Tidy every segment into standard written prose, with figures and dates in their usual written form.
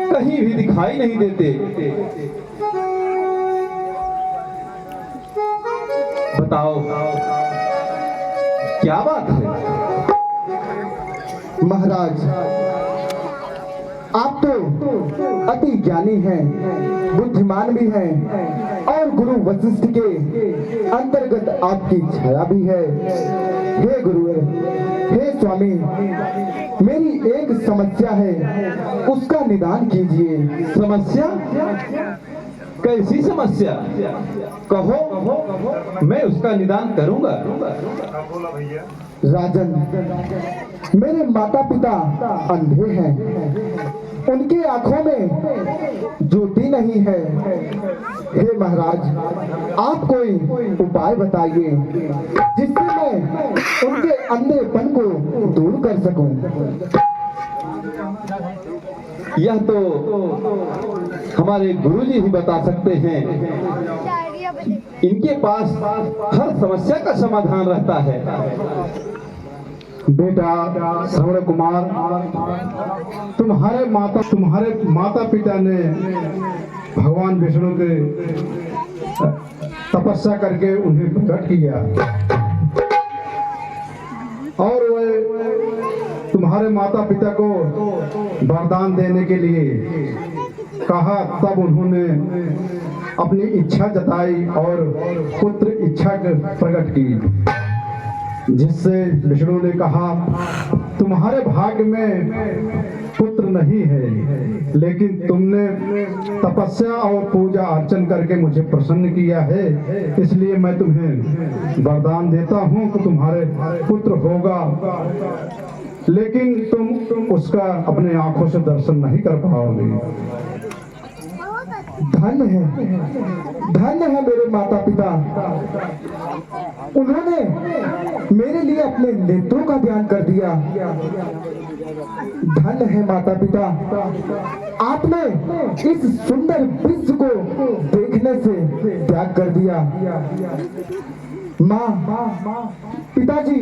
कहीं भी दिखाई नहीं देते। बताओ क्या बात है? महाराज, आप तो अति ज्ञानी हैं, बुद्धिमान भी हैं और गुरु वशिष्ठ के अंतर्गत आपकी छाया भी है। हे गुरुवर, हे स्वामी, मेरी एक समस्या है, उसका निदान कीजिए। समस्या? कैसी समस्या? कहो, मैं उसका निदान करूंगा। राजन, मेरे माता पिता अंधे हैं, उनकी आंखों में ज्योति नहीं है। हे महाराज, आप कोई उपाय बताइए जिससे मैं उनके अंधेपन को दूर कर सकूं। यह तो हमारे गुरुजी ही बता सकते हैं। इनके पास हर समस्या का समाधान रहता है। बेटा श्रवण कुमार, तुम्हारे माता पिता ने भगवान विष्णु के तपस्या करके उन्हें प्रकट किया और वे तुम्हारे माता पिता को वरदान देने के लिए कहा। तब उन्होंने अपनी इच्छा जताई और पुत्र इच्छा प्रकट की, जिससे विष्णु ने कहा तुम्हारे भाग्य में पुत्र नहीं है, लेकिन तुमने तपस्या और पूजा अर्चन करके मुझे प्रसन्न किया है, इसलिए मैं तुम्हें वरदान देता हूँ कि तुम्हारे पुत्र होगा, लेकिन तुम उसका अपने आंखों से दर्शन नहीं कर पाओगे। धन्य है मेरे माता पिता, उन्होंने मेरे लिए अपने नेत्रों का ध्यान कर दिया। धन्य है माता पिता, आपने इस सुंदर विश्व को देखने से त्याग कर दिया। माँ, पिताजी,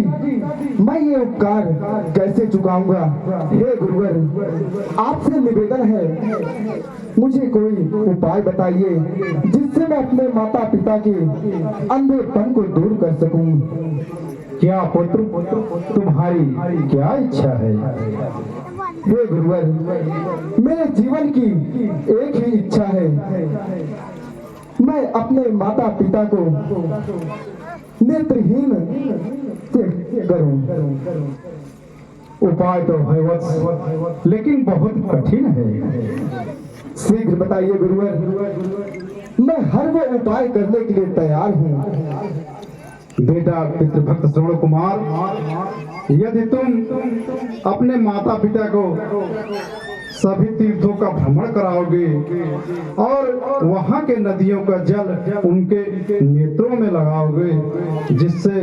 मैं ये उपकार कैसे चुकाऊंगा? हे गुरुवर, आपसे निवेदन है, मुझे कोई उपाय बताइए जिससे मैं अपने माता पिता के अंधेपन को दूर कर सकूं। क्या पुत्र, तुम्हारी क्या इच्छा है? हे गुरुवर, मेरे जीवन की एक ही इच्छा है, मैं अपने माता पिता को नेत्रहीन करूं। उपाय तो है वत्स, लेकिन बहुत कठिन है। शीघ्र बताइए गुरुवर, मैं हर वो उपाय करने के लिए तैयार हूँ। बेटा पितृभक्त श्रवण कुमार, यदि तुम अपने माता पिता को सभी तीर्थों का भ्रमण कराओगे और वहाँ के नदियों का जल उनके नेत्रों में लगाओगे, जिससे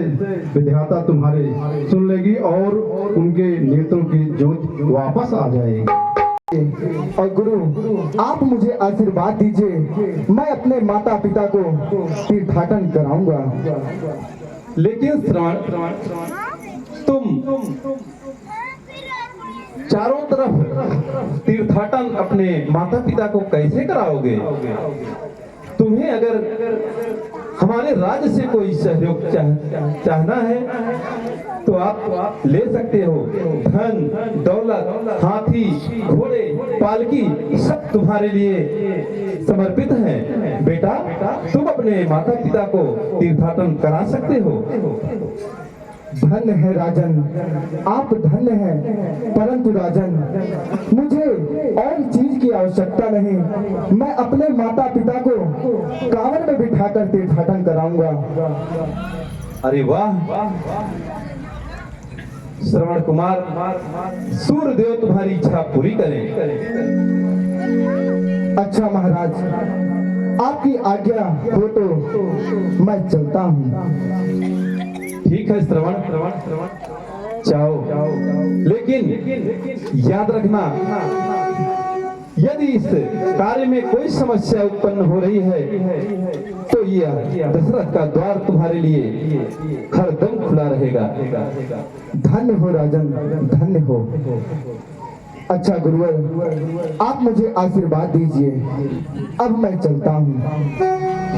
विधाता तुम्हारे सुन लेगी और उनके नेत्रों की ज्योति वापस आ जाएगी। और गुरु, आप मुझे आशीर्वाद दीजिए, मैं अपने माता पिता को तीर्थाटन कराऊंगा। लेकिन श्रवण, तुम चारों तरफ तीर्थाटन अपने माता पिता को कैसे कराओगे? तुम्हें अगर हमारे राज्य से कोई सहयोग चाहना है तो आप ले सकते हो। धन दौलत, हाथी, घोड़े, पालकी सब तुम्हारे लिए समर्पित हैं। बेटा, तुम अपने माता पिता को तीर्थाटन करा सकते हो। धन्य है राजन, आप धन्य हैं, परंतु राजन, मुझे और चीज की आवश्यकता नहीं। मैं अपने माता पिता को कांवड़ में बिठाकर तीर्थाटन कराऊंगा। अरे वाह श्रवण कुमार, सूर्य देव तुम्हारी इच्छा पूरी करें। अच्छा महाराज, आपकी आज्ञा हो तो मैं चलता हूँ। ठीक है श्रवण, जाओ, लेकिन याद रखना यदि इस कार्य में कोई समस्या उत्पन्न हो रही है तो यह दशरथ का द्वार तुम्हारे लिए हरदम खुला रहेगा। धन्य हो राजन, धन्य हो। अच्छा गुरुवर, आप मुझे आशीर्वाद दीजिए, अब मैं चलता हूँ।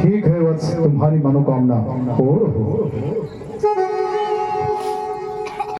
ठीक है वत्स, तुम्हारी मनोकामना पूर्ण हो।